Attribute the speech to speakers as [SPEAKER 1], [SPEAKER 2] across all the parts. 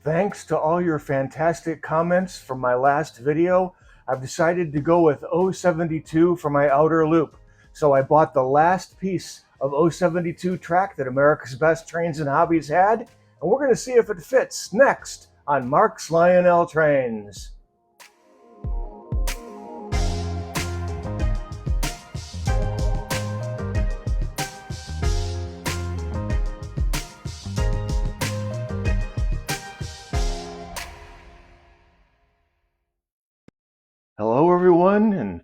[SPEAKER 1] Thanks to all your fantastic comments from my last video, I've decided to go with O72 for my outer loop. So I bought the last piece of O72 Track that America's Best Trains and Hobbies had, and we're going to see if it fits next on Mark's Lionel Trains. Hello everyone, and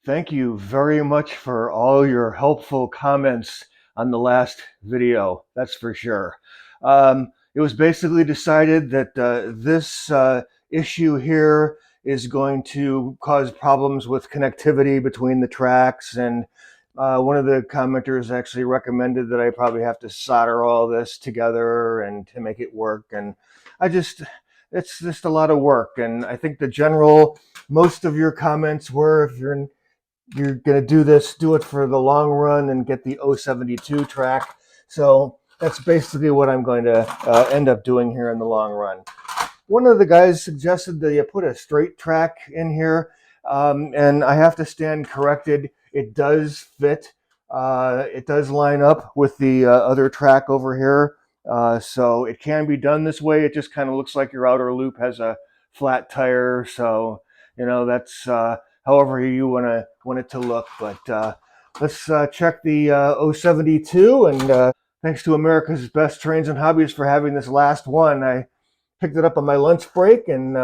[SPEAKER 1] thank you very much for all your helpful comments on the last video, that's for sure. It was basically decided that this issue here is going to cause problems with connectivity between the tracks, and one of the commenters actually recommended that I probably have to solder all this together and to make it work, and it's just a lot of work. And I think most of your comments were, if you're going to do this, do it for the long run and get the O72 track. So that's basically what I'm going to end up doing here in the long run. One of the guys suggested that you put a straight track in here, and I have to stand corrected. It does fit. It does line up with the other track over here. So it can be done this way. It just kind of looks like your outer loop has a flat tire. So, you know, that's however you want it to look. But let's check the O72. And thanks to America's Best Trains and Hobbies for having this last one. I picked it up on my lunch break, and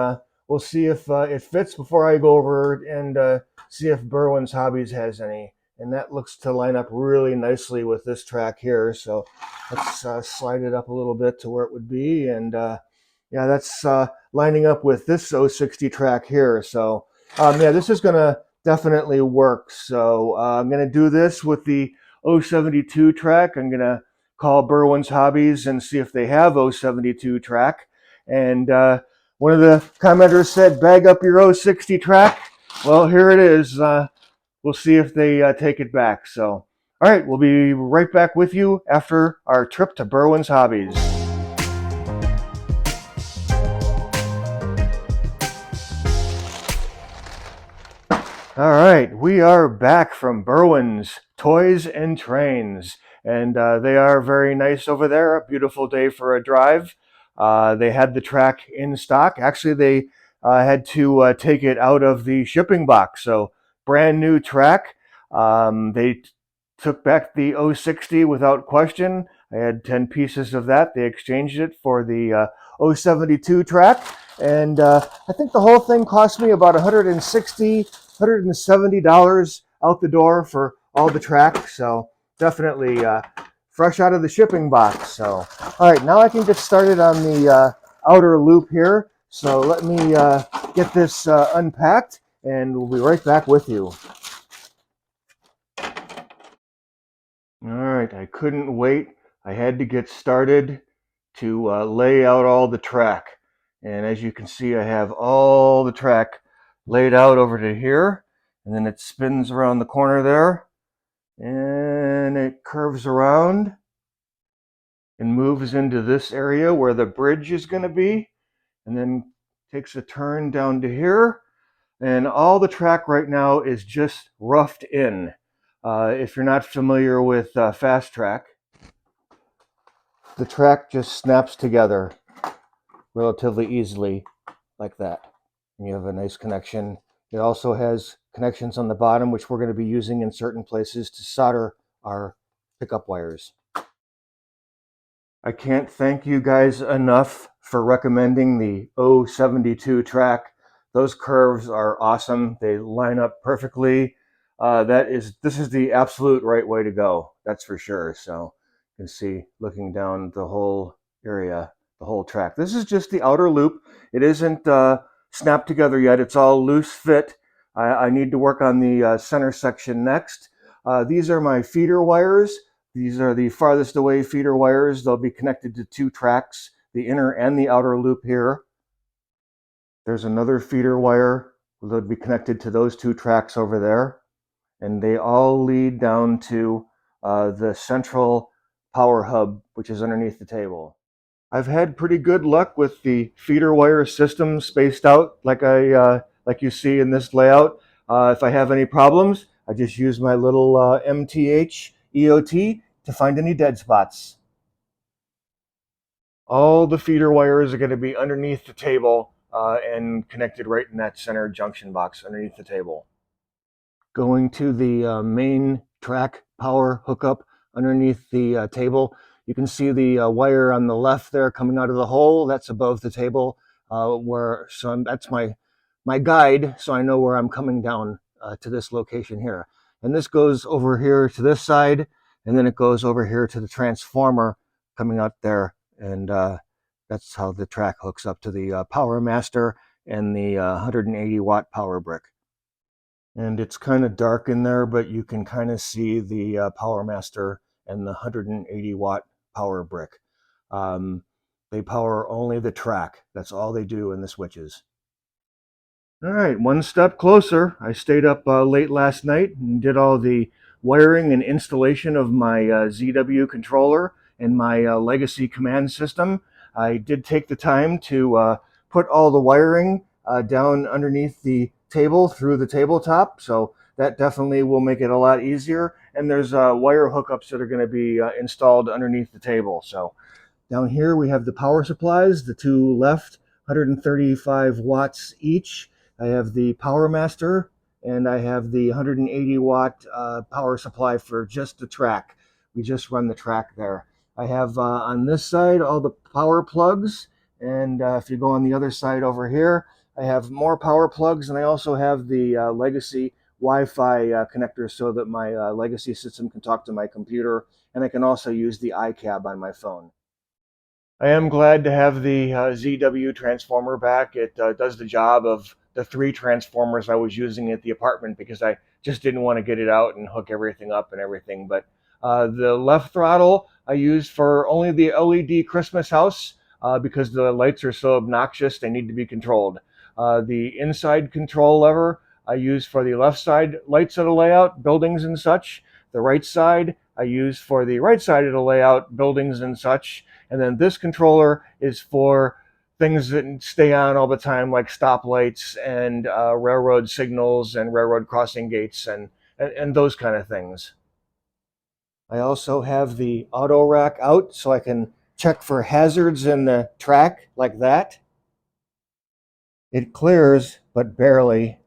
[SPEAKER 1] we'll see if it fits before I go over and see if Berwyn's Hobbies has any. And that looks to line up really nicely with this track here. So let's slide it up a little bit to where it would be. And yeah, that's lining up with this O60 track here. So yeah, this is going to definitely work. So I'm going to do this with the O72 track. I'm going to call Berwyn's Hobbies and see if they have O72 track. And one of the commenters said, bag up your O60 track. Well, here it is. We'll see if they take it back. So, all right, we'll be right back with you after our trip to Berwyn's Hobbies. All right, we are back from Berwyn's Toys and Trains, and they are very nice over there. A beautiful day for a drive. They had the track in stock. Actually, they had to take it out of the shipping box. So brand new track. They took back the O60 without question. I had 10 pieces of that. They exchanged it for the O72 track. And I think the whole thing cost me about $160, $170 out the door for all the track. So definitely fresh out of the shipping box. So, all right, now I can get started on the outer loop here. So let me get this unpacked, and we'll be right back with you. All right, I couldn't wait. I had to get started to lay out all the track. And as you can see, I have all the track laid out over to here, and then it spins around the corner there, and it curves around and moves into this area where the bridge is going to be, and then takes a turn down to here. And all the track right now is just roughed in. If you're not familiar with FasTrack, the track just snaps together relatively easily like that. And you have a nice connection. It also has connections on the bottom, which we're going to be using in certain places to solder our pickup wires. I can't thank you guys enough for recommending the O72 track. Those curves are awesome. They line up perfectly. This is the absolute right way to go. That's for sure. So you can see, looking down the whole area, the whole track. This is just the outer loop. It isn't snapped together yet. It's all loose fit. I need to work on the center section next. These are my feeder wires. These are the farthest away feeder wires. They'll be connected to two tracks, the inner and the outer loop here. There's another feeder wire that'll be connected to those two tracks over there. And they all lead down to the central power hub, which is underneath the table. I've had pretty good luck with the feeder wire system spaced out like you see in this layout. If I have any problems, I just use my little MTH EOT to find any dead spots. All the feeder wires are going to be underneath the table and connected right in that center junction box underneath the table. Going to the main track power hookup underneath the table. You can see the wire on the left there coming out of the hole. That's above the table that's my guide, so I know where I'm coming down to this location here. And this goes over here to this side, and then it goes over here to the transformer coming out there. And that's how the track hooks up to the Power Master and the 180 watt power brick. And it's kind of dark in there, but you can kind of see the Power Master and the 180 watt power brick. They power only the track. That's all they do in the switches. All right, one step closer. I stayed up late last night and did all the wiring and installation of my ZW controller and my legacy command system. I did take the time to put all the wiring down underneath the table through the tabletop, so that definitely will make it a lot easier. And there's wire hookups that are going to be installed underneath the table. So down here we have the power supplies, the two left, 135 watts each. I have the Power Master and I have the 180 watt power supply for just the track. We just run the track there. I have on this side all the power plugs, and if you go on the other side over here, I have more power plugs, and I also have the legacy Wi-Fi connector so that my legacy system can talk to my computer, and I can also use the iCab on my phone. I am glad to have the ZW transformer back. It does the job of the 3 transformers I was using at the apartment because I just didn't want to get it out and hook everything up and everything. But the left throttle I used for only the LED Christmas house because the lights are so obnoxious, they need to be controlled. The inside control lever I use for the left side lights of the layout, buildings and such. The right side I use for the right side of the layout, buildings and such. And then this controller is for things that stay on all the time, like stoplights and railroad signals and railroad crossing gates and those kind of things. I also have the auto rack out so I can check for hazards in the track like that. It clears, but barely.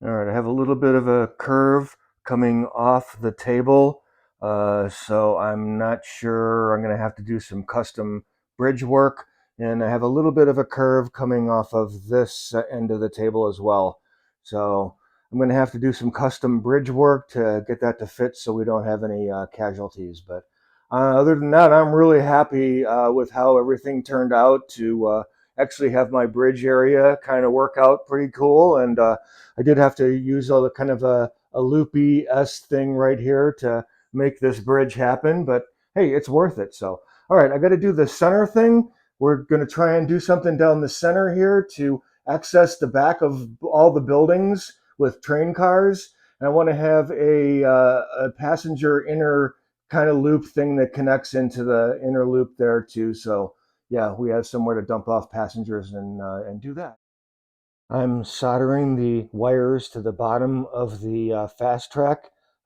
[SPEAKER 1] All right, I have a little bit of a curve coming off the table, so I'm not sure. I'm going to have to do some custom bridge work, and I have a little bit of a curve coming off of this end of the table as well. So I'm going to have to do some custom bridge work to get that to fit so we don't have any casualties. But other than that, I'm really happy with how everything turned out to actually have my bridge area kind of work out pretty cool. And I did have to use all the kind of a loopy S thing right here to make this bridge happen, but hey, it's worth it. So, all right, I got to do the center thing. We're going to try and do something down the center here to access the back of all the buildings with train cars. And I want to have a passenger inner kind of loop thing that connects into the inner loop there too. So yeah, we have somewhere to dump off passengers and do that. I'm soldering the wires to the bottom of the FasTrack.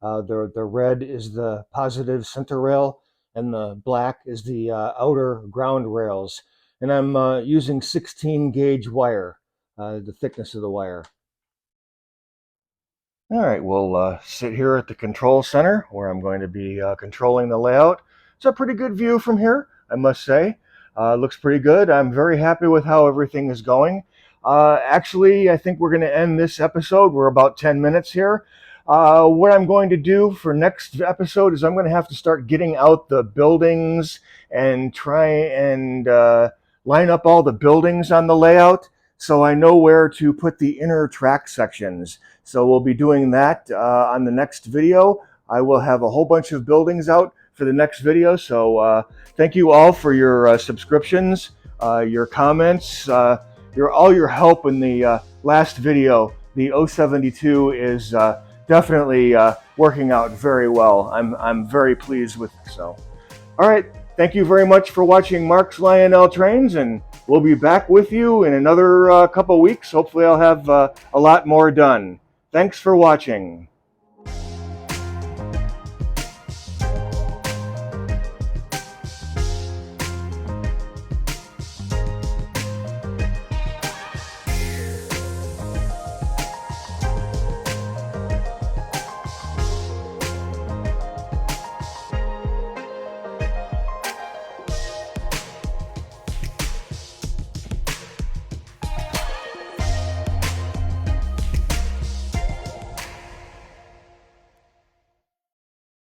[SPEAKER 1] The red is the positive center rail, and the black is the outer ground rails. And I'm using 16 gauge wire, the thickness of the wire. All right, we'll sit here at the control center where I'm going to be controlling the layout. It's a pretty good view from here, I must say. Looks pretty good. I'm very happy with how everything is going. Actually, I think we're going to end this episode. We're about 10 minutes here. What I'm going to do for next episode is I'm going to have to start getting out the buildings and try and line up all the buildings on the layout so I know where to put the inner track sections. So we'll be doing that on the next video. I will have a whole bunch of buildings out for the next video. So thank you all for your subscriptions, your comments, all your help in the last video. The O72 is definitely working out very well. I'm very pleased with it. So, all right. Thank you very much for watching Mark's Lionel Trains, and we'll be back with you in another couple weeks. Hopefully I'll have a lot more done. Thanks for watching.